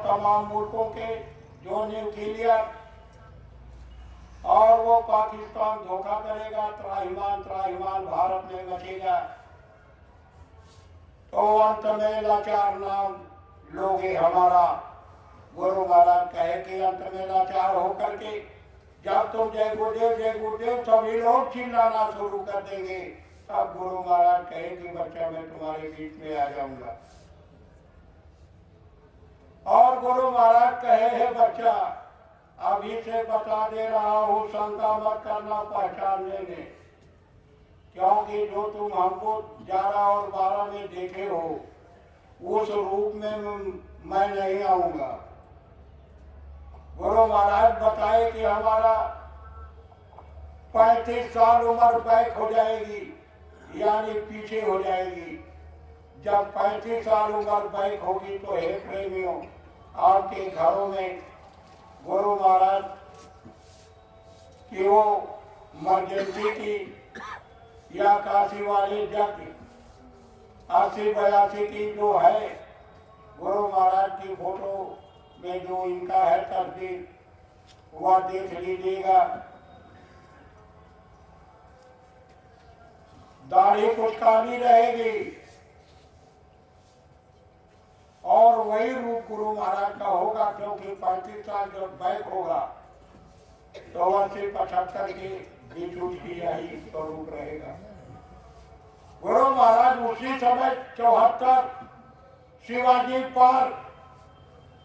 तमाम मुल्कों के जो न्यूक्लियर, और वो पाकिस्तान धोखा करेगा, त्राहिमाम त्राहिमाम भारत में मचेगा, तो अंत में लाचार नाम लोगे हमारा। गुरु महाराज कहे कि अंत में लाचार होकर के जब तुम जय गुरुदेव सभी लोग चिल्लाना शुरू कर देंगे, तब गुरु महाराज कहे कि बच्चा मैं तुम्हारे बीच में आ जाऊंगा। और गुरु महाराज कहे है बच्चा अभी से बता दे रहा हूँ, शंका मत करना पहचानने में, क्योंकि जो तुम हमको 11 और 12 में देखे हो उस रूप में मैं नहीं आऊंगा। गुरु महाराज बताए कि हमारा 35 साल उम्र बैक हो जाएगी, यानी पीछे हो जाएगी। जब 35 साल उम्र बैक होगी तो हे प्रेमियों, आपके घरों में गुरु महाराज की वो इमरजेंसी की या काशी वाले जग 80-82 की जो है गुरु महाराज की फोटो में जो इनका है तस्वीर, वह देख लीजिएगा। दाढ़ी कुछ काली रहेगी और वही रूप गुरु महाराज का होगा, क्योंकि 35 साल जब बैक होगा तो 80-75 के बीच उसकी यही स्वरूप रहेगा। गुरु महाराज उसी समय 74 शिवाजी पार्क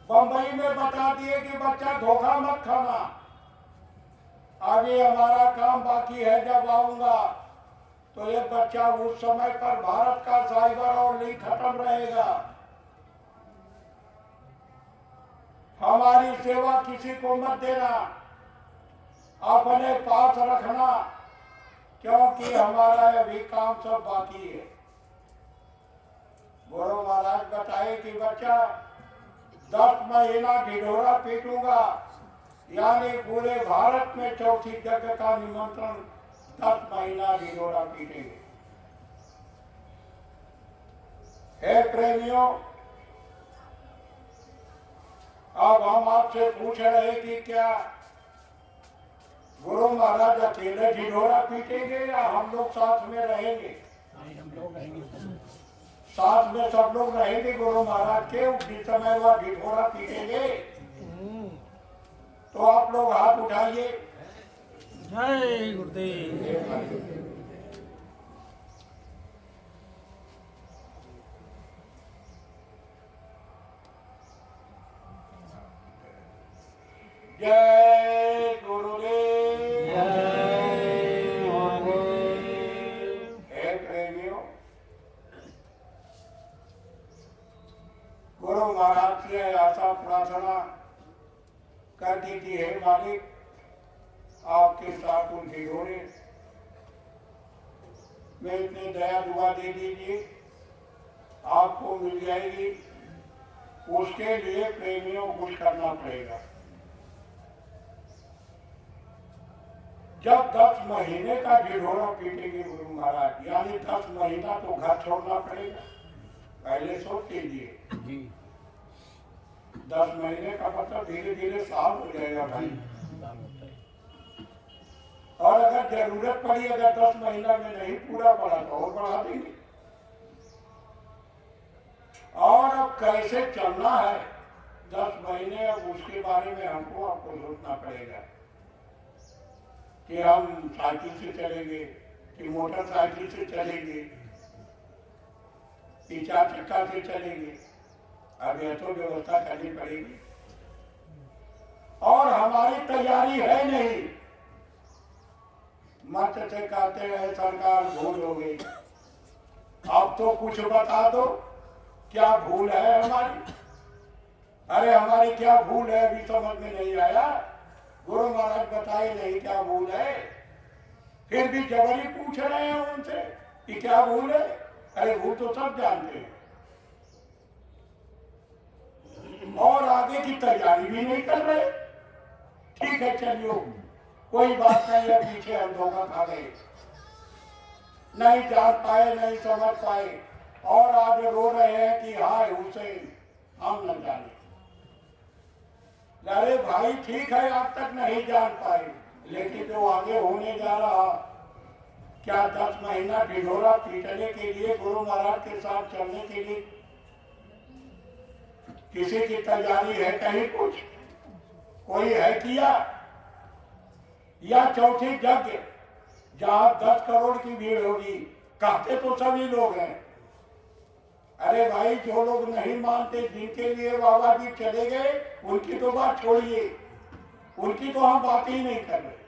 बंबई में बता दिए कि बच्चा धोखा मत खाना, अभी हमारा काम बाकी है, जब आऊंगा तो ये बच्चा उस समय पर भारत का साइबर और लीग खत्म रहेगा। हमारी सेवा किसी को मत देना, अपने पास रखना, क्योंकि हमारा अभी काम सब बाकी है। गुरु महाराज बताए कि बच्चा 10 महीना ढिढोरा पीटूंगा, यानी पूरे भारत में चौथी जगह का निमंत्रण 10 महीना ढिढोरा पीटेंगे। हे प्रेमियों, अब हम आपसे पूछ रहे कि क्या गुरु महाराज अकेले ढिढोरा पीटेंगे या हम लोग साथ में रहेंगे? हम लोग रहेंगे, साथ में सब लोग रहेंगे गुरु महाराज के। उसी समय वह ढिढोरा पीटेंगे तो आप लोग हाथ उठाइए। जय गुरुदेव। जय गुरुदेव। जय गुरुदेव। हे प्रेमियों, गुरु महाराज से आशा प्रार्थना करती थी, हे मालिक आपके साथ उन ढिढोरे में इतनी दया दुआ दे दीजिए, आपको मिल जाएगी। उसके लिए प्रेमियों कुछ करना पड़ेगा। जब 10 महीने का ढिढोरा पीटेंगे गुरु महाराज, यानी 10 महीना तो घर छोड़ना पड़ेगा, पहले सोच लीजिए। 10 महीने का मतलब धीरे धीरे साल हो जाएगा भाई। और अगर जरूरत पड़ी, अगर 10 महीना में नहीं पूरा पड़ा तो और बढ़ा देंगे। और अब कैसे चलना है 10 महीने, अब उसके बारे में हमको आपको सोचना पड़ेगा कि हम साइकिल से चलेंगे कि मोटरसाइकिल से चलेंगे कि 4 चक्का से चलेंगे। अब यह तो व्यवस्था करनी पड़ेगी और हमारी तैयारी है नहीं। मत से कहते रहे सरकार भूल हो गई, अब तो कुछ बता दो क्या भूल है हमारी। अरे हमारी क्या भूल है अभी समझ में नहीं आया। गुरु महाराज बताए नहीं क्या भूल है, फिर भी जबरी पूछ रहे हैं उनसे कि क्या भूल है। अरे भूल तो सब जानते हैं और आगे की तैयारी भी नहीं कर रहे। ठीक है चलिए, कोई बात नहीं है, पीछे हम धोखा खा गए, नहीं जान पाए, नहीं समझ पाए और आज रो रहे हैं कि हाय हुसैन हम न जाने। अरे भाई ठीक है, आप तक नहीं जान पाए, लेकिन जो आगे होने जा रहा, क्या 10 महीना ढिढोरा पीटने के लिए, गुरु महाराज के साथ चलने के लिए किसी की तैयारी है? कहीं कुछ कोई है किया? या चौथी यज्ञ जहां 10 करोड़ की भीड़ होगी, कहते तो सभी लोग हैं। अरे भाई, जो लोग नहीं मानते, जिनके लिए बाबा जी चले गए, उनकी तो बात छोड़िए, उनकी तो हम बात ही नहीं कर रहे।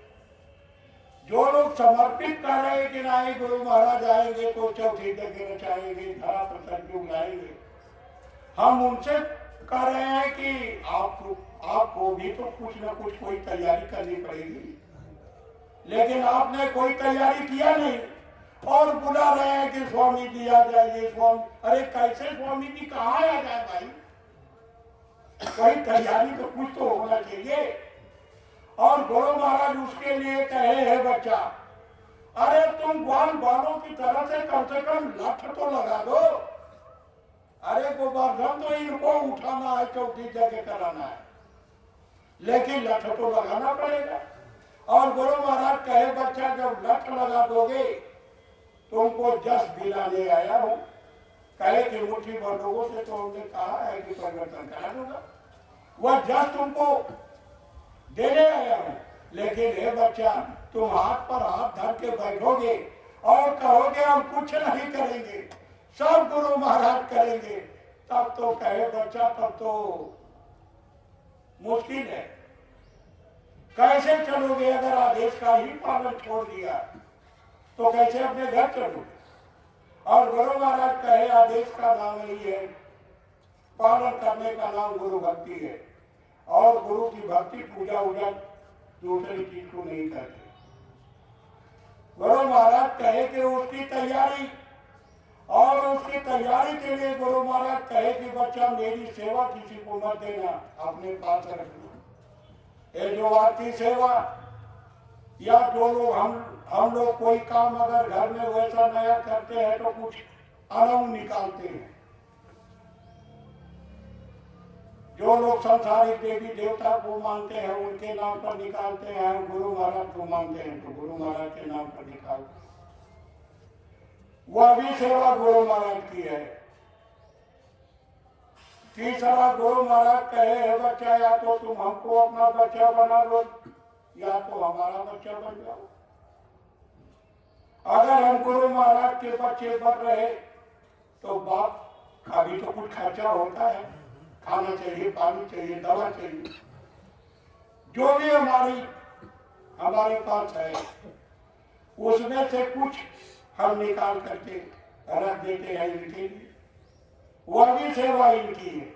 जो लोग समर्पित कर रहे हैं कि नहीं गुरु महाराज आएंगे तो चौथी यज्ञ रचाएंगे, धरा पर संजू लाएंगे, हम उनसे कह रहे हैं कि आपको भी तो कुछ न कुछ कोई तैयारी करनी पड़ेगी, लेकिन आपने कोई तैयारी किया नहीं और बुला रहे हैं कि स्वामी जी आ जाइए, स्वामी। अरे कैसे स्वामी जी कहाँ आ जाए भाई? कोई तैयारी तो कुछ तो होना चाहिए। और गुरु महाराज उसके लिए कहे है बच्चा, अरे तुम ग्वाल बालों की तरह से कम लठ तो लगा दो। अरे गोवर्धन तो इनको उठाना है, चौथी जगह कराना है, लेकिन लठ तो लगाना पड़ेगा। और गुरु महाराज कहे बच्चा, जब लठ लगा दोगे तुमको जस दिलाने आया हूं। कहे कि मुट्ठी भर लोगों से तो हमने कहा है कि परिवर्तन करा दूंगा, वह जस तुमको देने आया हूं। लेकिन हे बच्चा, तुम हाथ पर हाथ धर के बैठोगे और कहोगे हम कुछ नहीं करेंगे, सब गुरु महाराज करेंगे, तब तो कहे बच्चा, तब तो मुश्किल है। कैसे चलोगे? अगर आदेश का ही पालन छोड़ दिया तो कैसे अपने घर चलोगे? और गुरु महाराज कहे आदेश का नाम यही है, पालन करने का नाम गुरु भक्ति है। और गुरु की भक्ति पूजा वूजा दूसरी चीज को नहीं करते। गुरु महाराज कहे कि उसकी तैयारी, और उसकी तैयारी के लिए गुरु महाराज कहे कि बच्चा मेरी सेवा किसी को मत देना, अपने पास रख लो। ये जो आरती सेवा या जो लोग हम लोग कोई काम अगर घर में वैसा नया करते हैं तो कुछ अनव निकालते हैं। जो लोग संसारिक देवी देवता को मानते हैं उनके नाम पर निकालते हैं, गुरु महाराज को मानते हैं तो गुरु महाराज के नाम पर निकालते हैं। वह भी सेवा गुरु महाराज की है। तीसरा, गुरु महाराज कहे है बच्चा, या तो तुम हमको अपना बच्चा बना लो या तो हमारा बच्चा बन जाओ। अगर हम गुरु महाराज के बच्चे बन रहे तो बाप का भी तो कुछ खर्चा होता है, खाना चाहिए, पानी चाहिए, दवा चाहिए, जो भी हमारे पास है उसमें से कुछ हम निकाल करके रख देते हैं इनके लिए, वह भी सेवा इनकी है।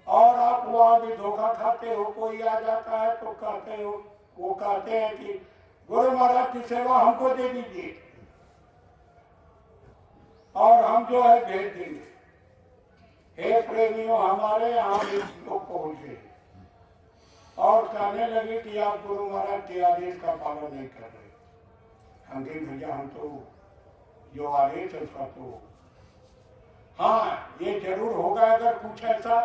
और आप वहां भी धोखा खाते हो, कोई आ जाता है तो कहते हो, वो कहते हैं कि गुरु महाराज की सेवा हमको दे दीजिए और हम जो है भेज देंगे। हे प्रेमियों, हमारे यहाँ भी लोग पहुंचे और कहने लगे कि आप गुरु महाराज के आदेश का पालन नहीं कर रहे। हम कहें भैया, हम तो जो आदेश है उसका तो, हाँ ये जरूर होगा। अगर कुछ ऐसा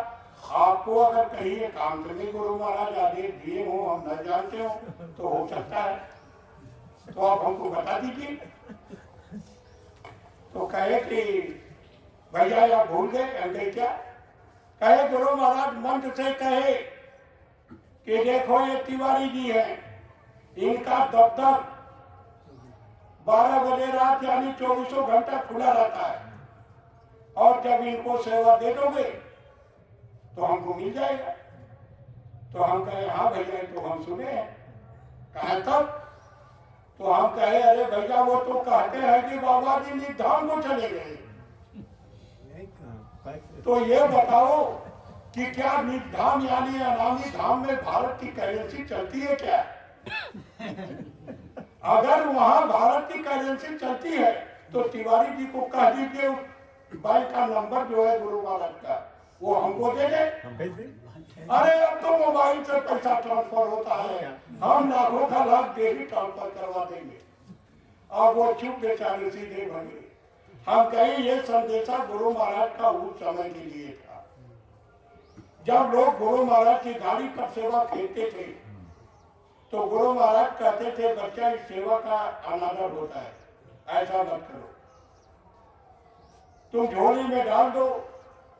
आपको अगर कहीं एकांत में गुरु महाराज आदेश दिए हो, हम न जानते हो, तो हो सकता है, तो आप हमको बता दीजिए। तो कहे कि भैया आप भूल गए? कहे क्या? कहे गुरु महाराज मंत्र से कहे कि देखो ये तिवारी जी है, इनका दफ्तर 12 बजे रात यानी 24 घंटा खुला रहता है, और जब इनको सेवा दे दोगे तो हमको मिल जाएगा। तो हम कहे हाँ भैया, तो हम सुने हैं। कहा तब? तो हम कहे अरे भैया, वो तो कहते हैं कि बाबा जी निधाम को चले गए। तो ये बताओ कि क्या निधाम यानी अनामी धाम में भारत की करेंसी चलती है क्या? अगर वहां भारत की करेंसी चलती है तो तिवारी जी को कह दीजिए बैंक का नंबर जो है गुरु महाराज का, वो हमको दे दे। अरे अब तो मोबाइल से पैसा ट्रांसफर होता है, हम लाखों का लाख डेली ट्रांसफर करवा देंगे। अब वो चुप बेचारे सीधे भागे। हम कहें ये संदेशा गुरु महाराज का उस समय के लिए था। जब लोग गुरु महाराज की गाड़ी पर सेवा फेरते थे तो गुरु महाराज कहते थे बच्चा इस सेवा का अनादर होता है, ऐसा मत करो, तुम झोली में डाल दो,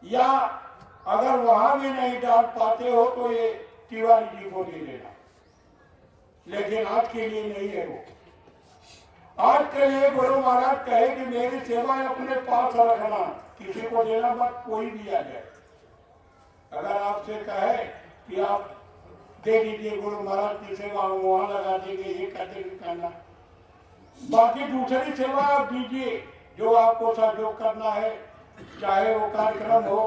या अगर वहां भी नहीं डाल पाते हो तो ये तिवारी जी को दे देना, लेकिन आज के लिए नहीं है वो। आज के लिए गुरु महाराज कहे कि मेरी सेवा अपने पास रखना, किसी को देना मत, कोई भी आ जाए। अगर आपसे कहे कि आप दे दीजिए गुरु महाराज की सेवा, वहां लगा देंगे, ये कहते करना, बाकी दूसरी सेवा आप दीजिए जो आपको सहयोग करना है, चाहे वो कार्यक्रम हो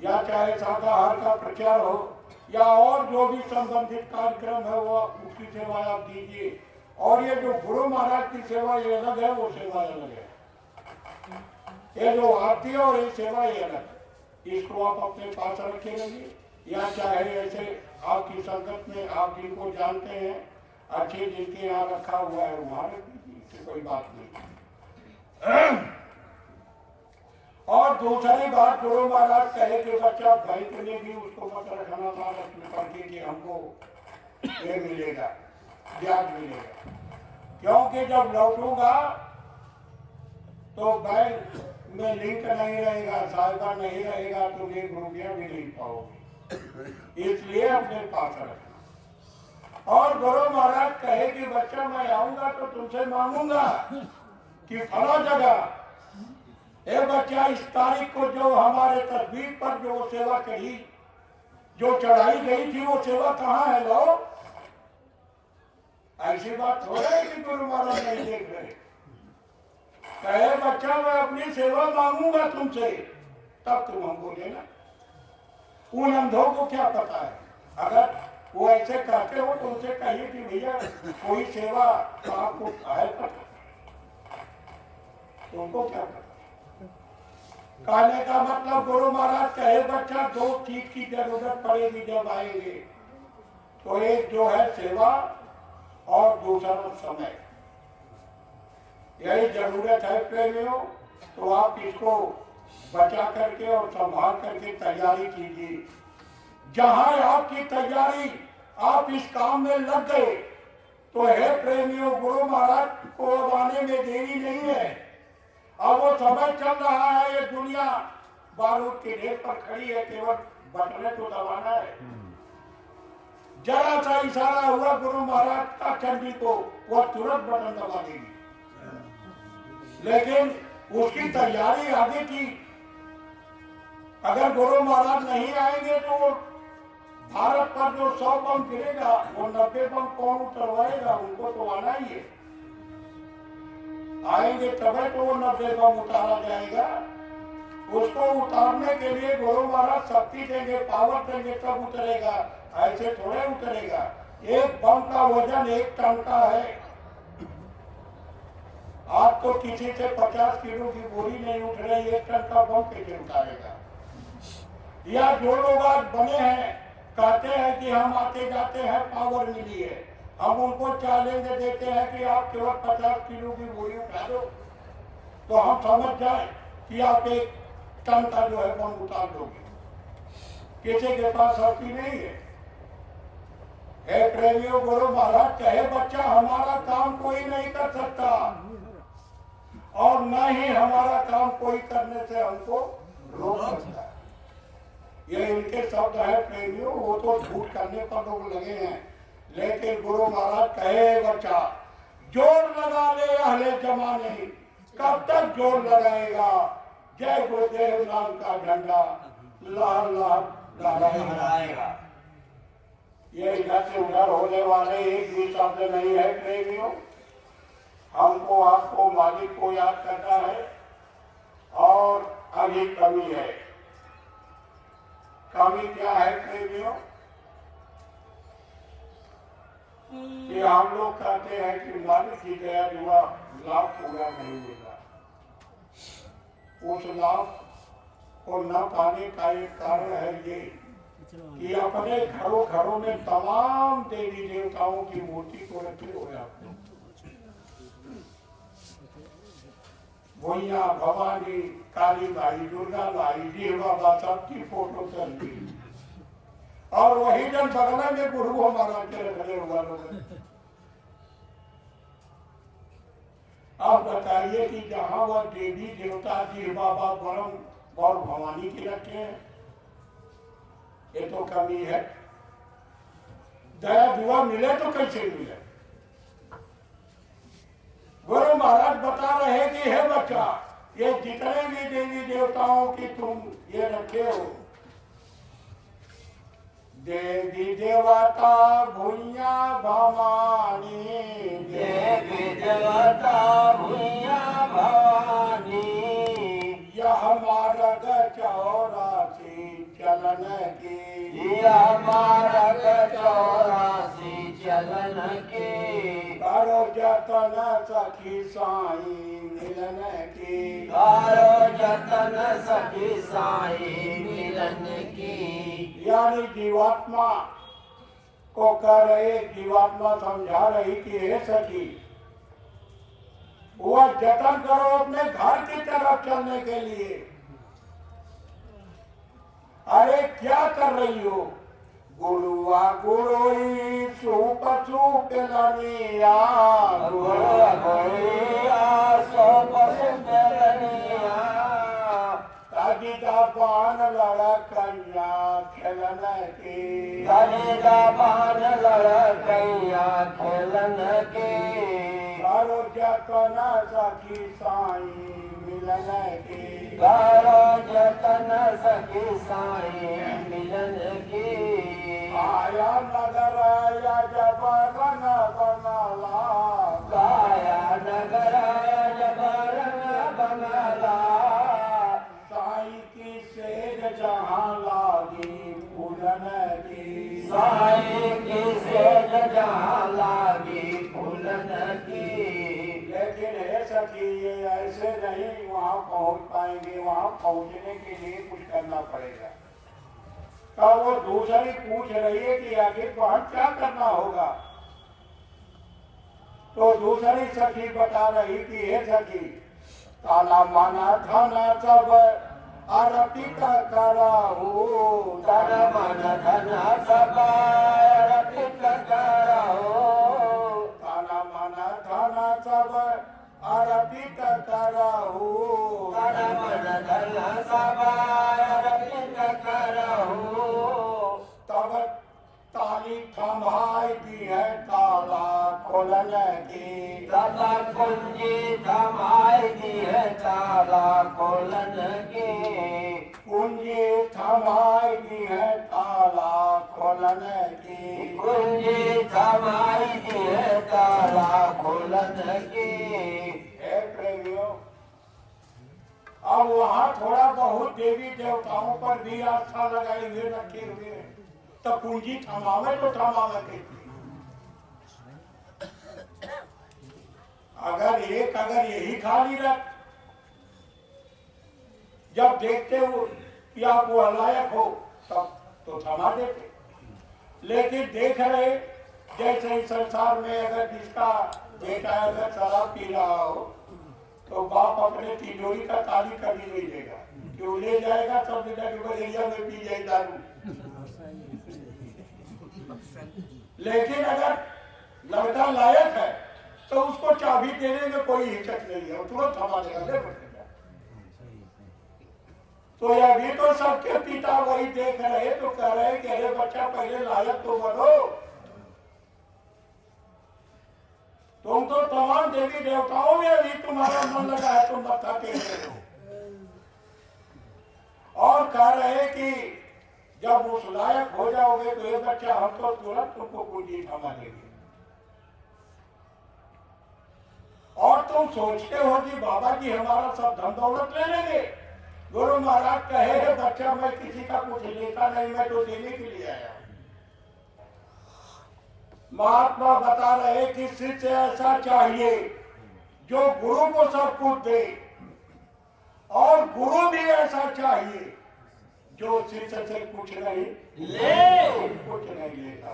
या चाहे शाकाहार का प्रचार हो या और जो भी संबंधित कार्यक्रम है वो उसकी सेवा आप दीजिए। और ये जो गुरु महाराज की सेवा ये अलग है, वो सेवा अलग है, ये जो आरती है और ये सेवा ये अलग है, इसको आप अपने पास रखे रहिए, या चाहे ऐसे आपकी संगत में आप जिनको जानते हैं अच्छे जिनके यहाँ रखा हुआ है वहां रख दीजिए, इससे कोई बात नहीं। और दूसरी बात गुरु महाराज कहे कि बच्चा बैंक में भी उसको मत रखना महाराज करके कि हमको ये मिलेगा, ब्याज मिलेगा, क्योंकि जब लौटूंगा तो बैंक में लिंक नहीं रहेगा, साइबर नहीं रहेगा, तुम 1 रुपया भी नहीं पाओगे, इसलिए अपने पास रखना। और गुरु महाराज कहे कि बच्चा मैं आऊंगा तो तुमसे मांगूंगा कि फला जगह, ए बच्चा इस तारीख को जो हमारे तस्वीर पर जो सेवा करी, जो चढ़ाई गई थी, वो सेवा कहाँ है लो? ऐसी बात हो रही कि गुरु महाराज नहीं देख रहे। कहे बच्चा मैं अपनी सेवा मांगूंगा तुमसे, तब तुम हमको देना। उन अंधों को क्या पता है, अगर वो ऐसे कहते हो तो उनसे कहिए कि भैया कोई सेवा आपको है पता, तो उनको क्या पता। कहने का मतलब गुरु महाराज कहे बच्चा 2 चीज की जरूरत पड़ेगी जब आएंगे, तो एक जो है सेवा और दूसरा समय, यही जरूरत है प्रेमियों। तो आप इसको बचा करके और संभाल करके तैयारी कीजिए। जहां आपकी तैयारी आप इस काम में लग गए तो है प्रेमियों, गुरु महाराज को अब आने में देरी नहीं है। अब वो समय चल रहा है, ये दुनिया बारूद के ढेर पर खड़ी है, केवल बटने तो दबाना है। जरा सा इशारा हुआ गुरु महाराज का चंडी को, वो तुरंत बटन दबा देगी, लेकिन उसकी तैयारी आगे की। अगर गुरु महाराज नहीं आएंगे तो भारत पर जो 100 बम गिरेगा वो 90 बम कौन उतरवाएगा? उनको तो आना ही है, आएंगे तभी तो वो 90 बम उतारा जाएगा। उसको उतारने के लिए गुरु महाराज शक्ति देंगे, पावर देंगे, तब उतरेगा, ऐसे थोड़े उतरेगा। एक बम का वजन 1 टन का है। आप तो किसी से 50 किलो की बोरी नहीं उठ रही, 1 टन का बम कैसे उतारेगा? या जो लोग आज बने हैं कहते हैं कि हम आते जाते हैं, पावर मिली है, हम उनको चैलेंज देते हैं कि आप केवल 50 किलो की बोरी उठा दो, तो हम समझ जाए कि आप 1 टन का जो है बम उतार दोगे। किसी के पास शक्ति नहीं है। हे प्रेमियों, गुरु महाराज कहे बच्चा हमारा काम कोई नहीं कर सकता और न ही हमारा काम कोई करने से हमको रोक सकता है। ये इनके शब्द है प्रेमियों, वो तो झूठ करने पर लोग लगे हैं, लेकिन गुरु महाराज कहे बच्चा जोर लगा ले अहले जमाने, कब तक जोर लगाएगा? जय गुरुदेव नाम का झंडा लहर लहर लहराएगा। ये इधर से उधर होने वाले एक भी शब्द नहीं है प्रेमियों। हमको आपको मालिक को याद करना है और अभी कमी है। कमी क्या है प्रेमियों? कि हम लोग कहते हैं कि मालिक की दया दुआ लाभ पूरा नहीं मिला। उस लाभ को न पाने का एक कारण है ये कि अपने घरों में तमाम देवी देवताओं की मूर्ति को रखे हुए आपने, भैया भवानी, काली माई, दुर्गा माई, देवा सबकी फोटो चल दी। और वही जन बगल में गुरु हमारा के खड़े हुआ लोग। आप बताइए कि जहाँ वह देवी देवता जी बाबा गौरव और भवानी के रखे हैं, ये तो कमी है। दया दुआ मिले तो कैसे मिले। गुरु महाराज बता रहे कि हे बच्चा, ये जितने भी देवी देवताओं की तुम ये रखे हो, देवी देवता भूया भवानी, देवी देवता भूया भवानी, यह मार्ग चौरासी चलन की, यह मार्ग चौरासी चलन की, करो जतन सखी साई मिलन की, करो जतन सखी साई मिलन की। यानी जीवात्मा को कह रहे, जीवात्मा समझा रही कि हे सखी, वह जतन करो अपने घर की तरफ चलने के लिए। अरे क्या कर रही हो? गुरुआ गुरुई सूप सूप लनिया, गुरुआ गुरुआ सूप सूप लनिया, तागिदा पान लड़कैया खेलन की, तागिदा पान लड़कैया खेलन की, करो जतन सखी साई मिलन की, करो जतन सखी साई मिलन की। आया नगर या जब बन बनला, काया नगर जबरन बनला, साई की सेज जहाँ लागी फूलन की, साई की सेज जहाँ लागी फूलन की। लेकिन हे सखी, ये ऐसे नहीं वहाँ पहुँच पाएंगे। वहाँ पहुँचने के लिए कुछ करना पड़ेगा। तब वो दूसरी पूछ रही है कि आखिर वहाँ क्या करना होगा। तो दूसरी सखी बता रही कि हे सखी, ताना माना धना सब अर्पित कराहू, तन मन धन सब अर्पित कराओ, ताना माना धना सब अर्पित कराहू, तन मन धन सब अर्पित कराओ। तब ताली थमाई दी है ताला खोलन की, ताला कुंजी थमाई दी है ताला खोलन की, कुंजी थमाई दी है ताला खोलन की, कुंजी थमाई दी है ताला खोलन की। हे प्रेमियों, अब वहाँ थोड़ा बहुत देवी देवताओं पर भी आस्था लगाए हुए रखे हुए हैं, तो कुंजी थमावे तो थमावे कैसे? अगर यही खाली रख, जब देखते हो कि आप वो अलायक हो तब तो थमा देते। लेकिन देख रहे जैसे इस संसार में अगर जिसका बेटा अगर शराब पी रहा हो तो बाप अपने तिजोरी का ताली कभी नहीं देगा, क्यों ले जाएगा सब बजरिया में पी जाए दारू। लेकिन अगर लड़का लायक है तो उसको चाबी देने में कोई हिचक नहीं है, तुरंत थमा देगा। तो यह भी तो सबके पिता वही देख रहे तो कह रहे कि अरे बच्चा पहले लायक तो बनो। तुम तो तमाम देवी देवताओं में भी तुम्हारा मन लगा है, तुम मत्था टेक रहे हो। और कह रहे कि जब उस लायक हो जाओगे तो ये बच्चा हम तो तुरंत तुमको कुंजी थमा देंगे। और तुम सोचते हो कि बाबा जी हमारा सब धन दौलत ले लेंगे। गुरु महाराज कहे है बच्चा मैं किसी का कुछ लेता नहीं, मैं तो देने के लिए आया। महात्मा बता रहे कि शिष्य ऐसा चाहिए जो गुरु को सब कुछ दे, और गुरु भी ऐसा चाहिए जो शिष्य से कुछ नहीं कुछ नहीं लेता।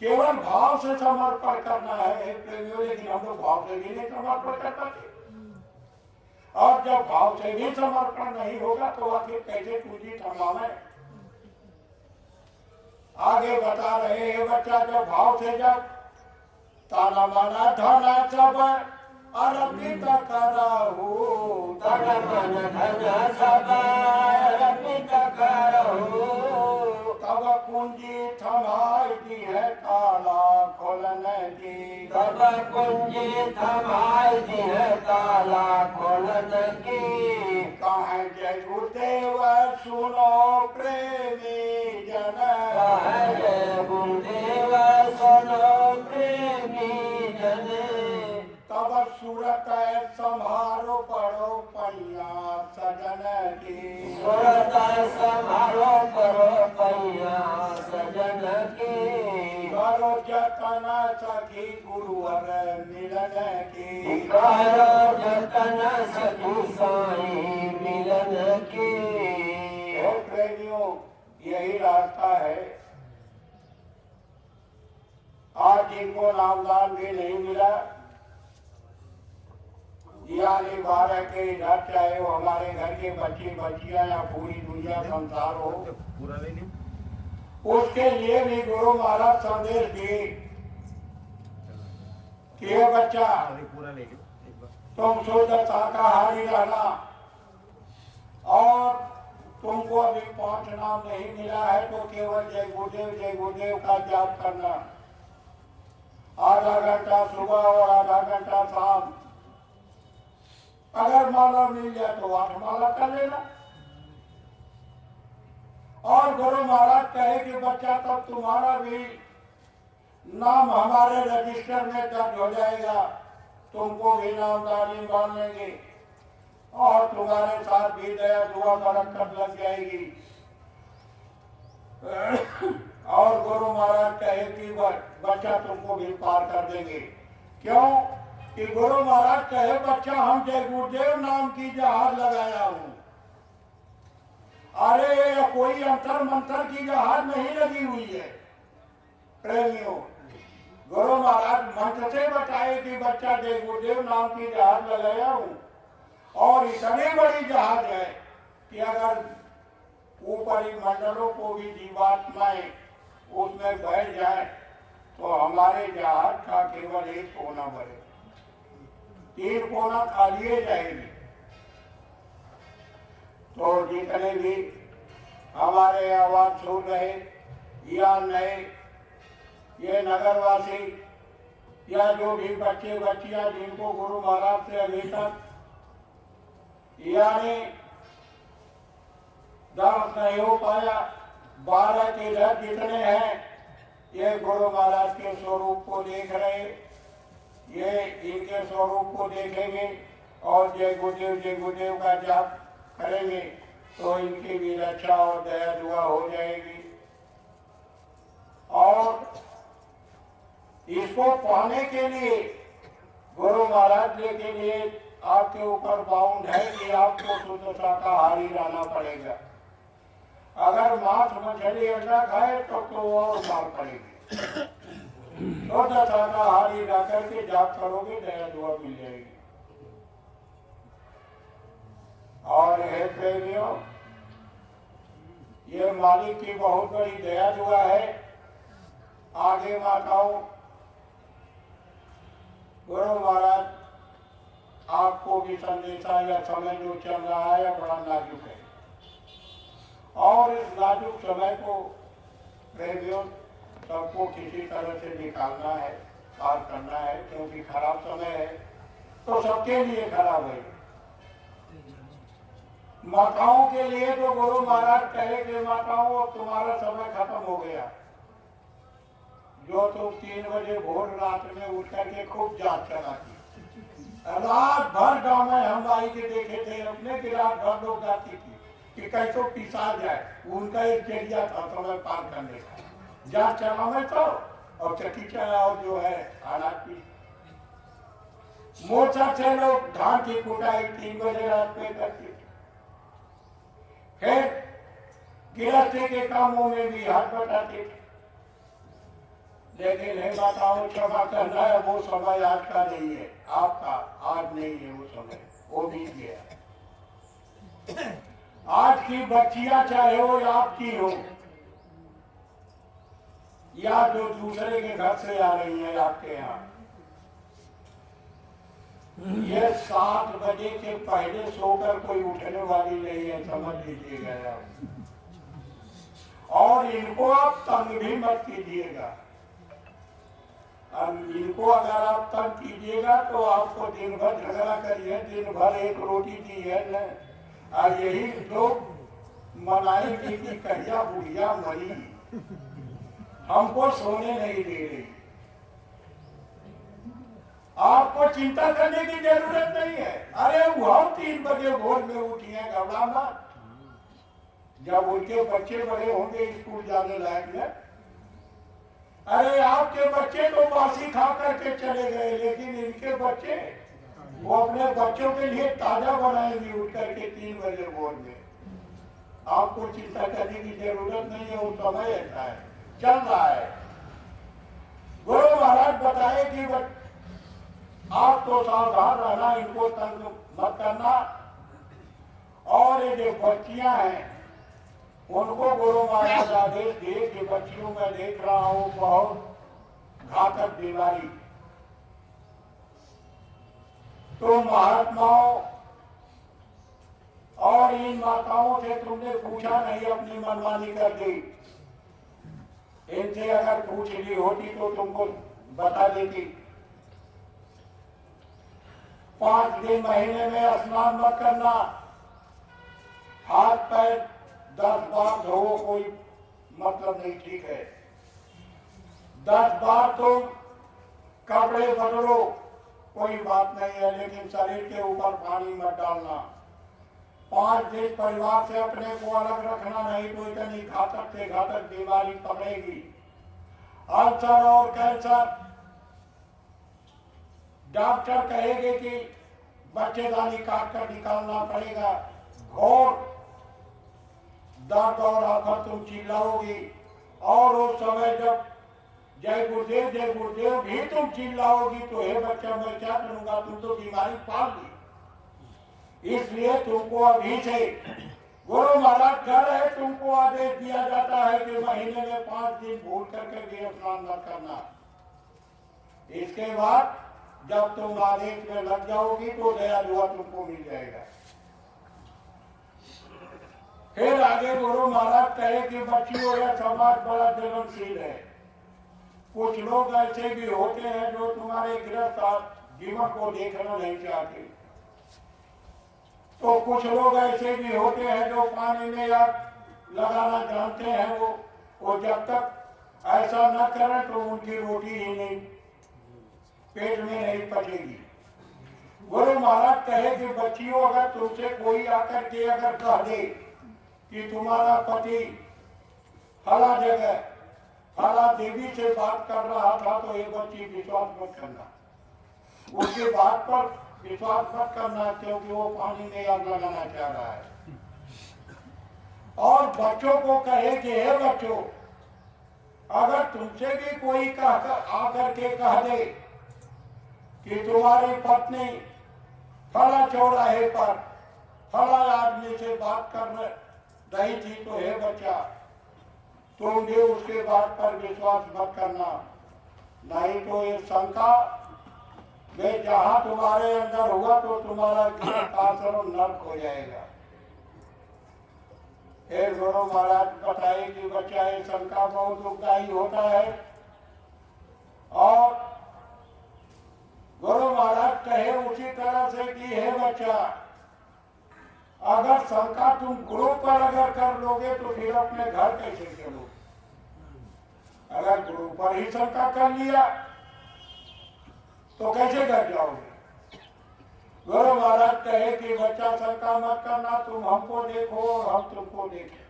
केवल भाव से समर्पण करना है प्रेमियों, लेकिन हम लोग भाव से भी नहीं समर्पण कर पाते। और जब भाव से भी समर्पण नहीं होगा तो आखिर कैसे पूंजी थमावे। आगे बता रहे हैं बच्चा जब भाव से जब ताना माना धना सब अर्पित करहु तन मन धन सब अर्पित करहु तब कुंजी थमाई दी है ताला खोलने की तब कुंजी थमाई दी है ताला खोलन की कहे जय गुरुदेव सुनो प्रेमी जन जय गुरुदेव सुनो प्रेमी जन तब सूरत संहारो पड़ो पैया सजन की सुरत समारो करो पैया सजन की करो जतन सखी गुरुवर मिलन की करो जतन सखी साई मिलन की हे प्रेमियों यही रास्ता है। आज जिनको नामदान भी नहीं मिला यानी 12 के इधर चाहे वो हमारे घर के बच्चे बच्चियां या पूरी दुनिया संसार हो पूरा ले ली उसके लिए भी गुरु महाराज संदेश दिए कि ये बच्चा पूरा ले लो एक बार तुम शुद्ध शाकाहारी रहना और तुमको अभी 5 नाम नहीं मिला है तो केवल जय गुरुदेव का जाप करना आधा घंटा सुबह और आधा घंटा शाम अगर माला मिल जाए तो 8 माला कर लेना। और गुरु महाराज कहे कि बच्चा तब तुम्हारा भी नाम हमारे रजिस्टर में दर्ज हो जाएगा तुमको भी नामदारी मान लेंगे और तुम्हारे साथ भी दया दुआ बरकत लग जाएगी। और गुरु महाराज कहे कि बच्चा तुमको भी पार कर देंगे। क्यों कि गुरु महाराज कहे बच्चा हम जय गुरुदेव नाम की जहाज लगाया हूं। अरे ये कोई अंतर मंत्र की जहाज नहीं लगी हुई है प्रेमियों। गुरु महाराज मंत्र से बताए कि बच्चा जय गुरुदेव नाम की जहाज लगाया हूं और इतनी बड़ी जहाज है कि अगर ऊपरी मंडलों को भी जीवात्माएं उसमें बैठ जाए तो हमारे जहाज का केवल एक कोना बढ़े 3 कोना खाली जाएगी। तो जितने भी हमारे आवाज सुन रहे या नए ये नगरवासी या जो भी बच्चे बच्चियां जिनको गुरु महाराज से अभी तक यानी दर्श नहीं हो पाया 12 के घर जितने हैं ये गुरु महाराज के स्वरूप को देख रहे ये इनके स्वरूप को देखेंगे और जय गुरुदेव का जाप करेंगे तो इनकी भी रक्षा और दया दुआ हो जाएगी। और इसको पाने के लिए गुरु महाराज जी के लिए आपके ऊपर बाउंड है कि आपको शुद्ध शाकाहारी रहना पड़ेगा। अगर मांस मछली अंडा खाए तो और मार पड़ेगी। शुद्ध शाकाहारी रह करके जाप करोगे दया दुआ मिल जाएगी। और हे प्रेमियों ये मालिक की बहुत बड़ी दया दुआ है। आगे माताओं गुरु महाराज आपको भी संदेशा या समय जो चल रहा है बड़ा नाजुक है और इस नाजुक समय को प्रेमियों सबको किसी तरह से निकालना है पार करना है क्योंकि खराब समय है तो सबके लिए खराब है। माताओं के लिए तो गुरु महाराज कहे कि माताओं तुम्हारा समय खत्म हो गया। जो तुम 3 बजे भोर रात में उठ करके खूब जांच चलाती रात भर गाँव में हम आई के देखे थे अपने की रात भर लोग जाती थी कि कैसे पिसा जाए। उनका एक जरिया था समय पार करने का जांच चलावे तो और चक्की चला और जो है हालात भी मोर्चा से लोग धान की कुटाई 3 बजे रात में करते थे। फिर गृहस्थी के कामों में भी हाथ बटाते थे। लेकिन हे माताओं क्षमा करना है वो समय आज का नहीं है आपका आज नहीं है वो समय वो बीत गया। आज की बच्चियां चाहे वो आपकी हो या जो दूसरे के घर से आ रही है आपके यहाँ, ये 7 बजे के पहले सोकर कोई उठने वाली नहीं है, समझ लीजिएगा आप। और इनको आप तंग भी मत कीजिएगा। अब इनको अगर आप तंग कीजिएगा तो आपको दिन भर झगड़ा करिए, दिन भर एक रोटी दी है न, और यही लोग मनाएंगे कि कहिया बुढ़िया मरी, हमको सोने नहीं दे रही। आपको चिंता करने की जरूरत नहीं है। अरे वो 3 बजे भोर में उठी है, घबरा मत। जब उनके बच्चे बड़े होंगे स्कूल जाने लायक में, अरे आपके बच्चे तो बासी खा करके चले गए, लेकिन इनके बच्चे वो अपने बच्चों के लिए ताजा बनाएंगे उठ करके 3 बजे भोर में। आपको चिंता करने की जरूरत नहीं है, वो समय ऐसा है, चल रहा है। गुरु महाराज बताए कि आप तो सावधान रहना, इनको तंग मत करना। और ये जो बच्चियां हैं उनको गुरु महाराज आदेश दिए कि बच्चियों में देख रहा हूं बहुत घातक बीमारी, तो महात्माओं और इन माताओं से तुमने पूछा नहीं, अपनी मनमानी कर दी। इनसे अगर पूछ ली होती तो तुमको बता देती। 5 दिन महीने में स्नान मत करना, हाथ पैर 10 बार धो, कोई मतलब नहीं, ठीक है। 10 बार तुम कपड़े बदलो, कोई बात नहीं है, लेकिन शरीर के ऊपर पानी मत डालना। 5 दिन परिवार से अपने को अलग रखना, नहीं तो इतनी घातक से घातक बीमारी पकड़ेगी। अल्सर और कैंसर, डॉक्टर कहेंगे कि बच्चेदानी काट कर निकालना पड़ेगा। घोर दर्द और आफत तुम चिल्लाओगी, और उस समय जब जय गुरुदेव भी तुम चिल्लाओगी तो हे बच्चा मैं क्या करूंगा, तुम तो बीमारी पाल ली। इसलिए तुमको अभी से गुरु महाराज कह रहे, तुमको आदेश दिया जाता है कि महीने में 5 दिन भूल करके भी स्नान मत करना। इसके बाद जब तुम आदेश में लग जाओगी तो दया दुआ तुमको मिल जाएगा। फिर आगे गुरु महाराज कहे कि बच्चियों यह समाज बड़ा जलनशील है। कुछ लोग ऐसे भी होते हैं जो तुम्हारे गृहस्थ जीवन को देखना नहीं चाहते, तो कुछ लोग ऐसे भी होते हैं जो पानी में आग लगाना जानते हैं। वो जब तक ऐसा न करें तो उनकी रोटी ही नहीं, पेट में नहीं पचेगी। गुरु महाराज कहे कि बच्चियों अगर तुमसे कोई आकर के अगर कह दे कि तुम्हारा पति फला जगह फला देवी से बात कर रहा था, तो ये बच्ची विश्वास मत करना, उसकी बात पर विश्वास मत करना, क्योंकि वो पानी में आग लगाना चाह रहा है। और बच्चों को कहे कि हे बच्चों, अगर तुमसे भी कोई आकर के कह दे कि तुम्हारी पत्नी फला चौराहे पर फला आदमी से बात कर रही थी, तो हे बच्चा तुम भी उसके बात पर विश्वास मत करना, नहीं तो ये शंका में जहां तुम्हारे अंदर हुआ तो तुम्हारा आश्रम नर्क हो जाएगा। फिर गुरु महाराज बताए कि बच्चा ये शंका बहुत दुखदायी होता है। और गुरु महाराज कहे उसी तरह से कि हे बच्चा, अगर शंका तुम गुरु पर अगर कर लोगे तो फिर अपने घर कैसे चलोगे? अगर गुरु पर ही शंका कर लिया तो कैसे घर जाओगे? गुरु महाराज कहे कि बच्चा शंका मत करना, तुम हमको देखो और हम तुमको देखें।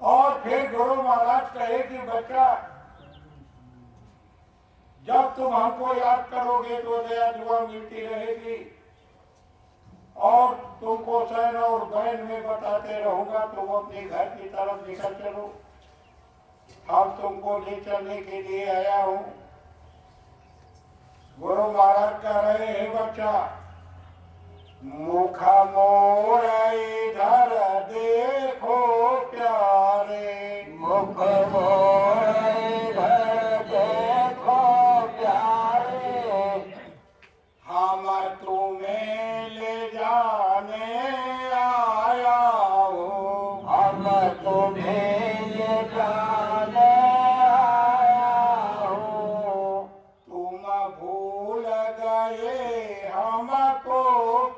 और फिर गुरु महाराज कहे कि बच्चा जब तुम हमको याद करोगे तो दया दुआ मिलती रहेगी, और तुमको शहर और बहन में बताते रहूंगा, तुम अपने घर की तरफ निकल चलो, हम तुमको ले चलने के लिए आया हूं। गुरु महाराज कह रहे हैं बच्चा, मुखा मोड़ इधर देखो प्यारे, मुख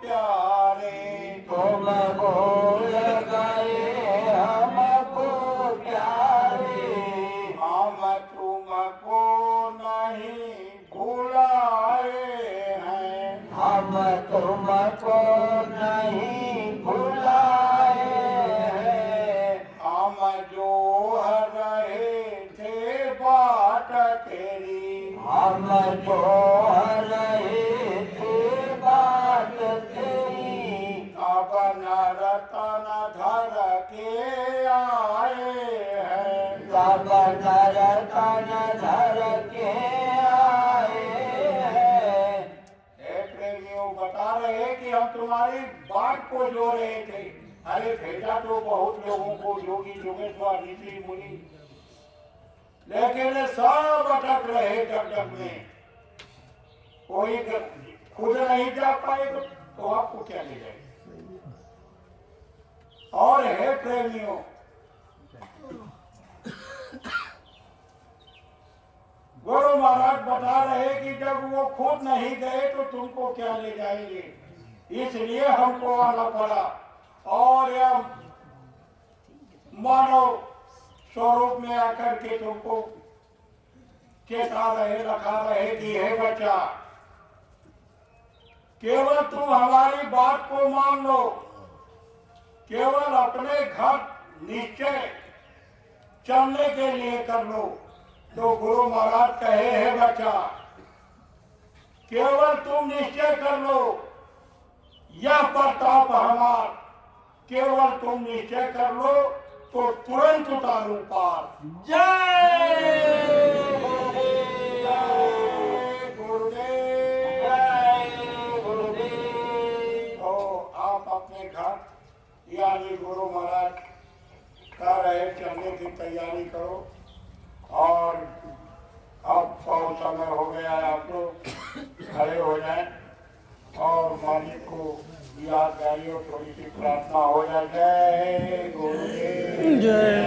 प्यारे तुम भूल गए हमको प्यारे हम तुमको नहीं भुलाए हैं हम तुमको नहीं भुलाए हैं हम जो रहे थे बात तेरी हम जो रहे थे बात तेरी अब नरतन धर के आए हैं सब नरतन धर के आए हैं हे प्रेमियों बता रहे कि हम तुम्हारी बात को जो रहे थे अरे भेजा तो बहुत लोगों को योगी योगेश्वर ऋषि मुनि लेकिन सब अटक रहे जग में कोई खुद नहीं जा पाएगा तो आपको क्या ले जाएगा और हे प्रेमियों गुरु महाराज बता रहे कि जब वो खुद नहीं गए तो तुमको क्या ले जाएंगे इसलिए हमको आना पड़ा और यह मानव स्वरूप में आकर के तुमको चेता रहे रखा रहे कि हे बच्चा केवल तुम हमारी बात को मान लो केवल अपने घर निश्चय चलने के लिए कर लो तो गुरु महाराज कहे हे बच्चा केवल तुम निश्चय कर लो यह प्रताप हमार केवल तुम निश्चय कर लो तो तुरंत उतारू पार जय गुरुदेव जय गुरुदेव तो आप अपने घर यानी गुरु महाराज कह रहे चलने की तैयारी करो और अब बहुत समय हो गया है आप लोग खड़े हो जाएं और मालिक को याद गाइए थोड़ी सी प्रार्थना हो जाए जय गुरुदेव जय